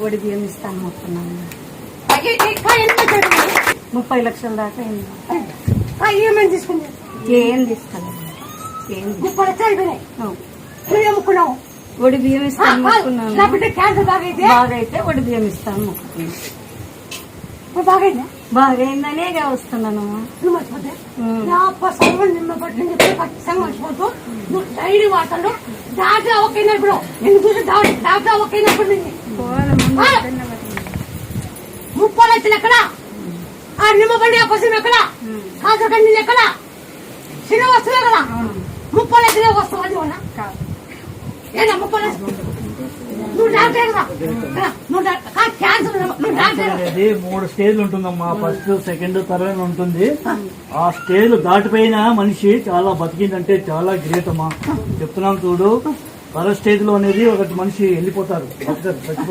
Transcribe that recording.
ఒడి బియ్యం ఇస్తాను మొక్కున్నాను. 30 లక్షల దాకా ఏమేమి తీసుకుంది? ఏం తీసుకోలేదు. ఏం 30 లక్షలు అయిపోయినాయి. నువ్వేముకున్నావు? ఒడి బియ్యం ఇస్తాను మొక్కున్నాను. నా బిడ్డ క్యాన్సర్ బాగైతే ఒడి బియ్యం ఇస్తాను మొక్కున్నాను. బాగైందా? బాగైందనే వస్తున్నాను. నువ్వు మర్చిపోతే నిమ్మ పట్టిన చెప్పి ఖచ్చితంగా మర్చిపోతూ నువ్వు డైరీ వాటర్లు డాక్టర్ ఒక్కైనప్పుడు నేను చూసి డాక్టర్ ఒక్కైనప్పుడు 30 లక్షలు ఎక్కడ? ఆ నిమ్మ బండి కోసం ఎక్కడ? కాసకండి ఎక్కడ? చిన్న వస్తువు కదా 30 లక్షలే వస్తావు. అది ఉన్నా ఏనా 30 లక్షలు? నువ్వు డాక్టర్ కదా, నువ్వు క్యాన్సర్ నువ్వు డాక్టర్. అది 3 స్టేజ్లు ఉంటుందమ్మా. ఫస్ట్, సెకండ్, థర్డ్ ఉంటుంది. ఆ స్టేజ్ దాటిపోయిన మనిషి చాలా బతికిందంటే చాలా గ్రేట్ అమ్మా. చెప్తున్నాం చూడు. థర్డ్ స్టేజ్ లో అనేది ఒకటి మనిషి వెళ్ళిపోతారు, చచ్చిపోతారు.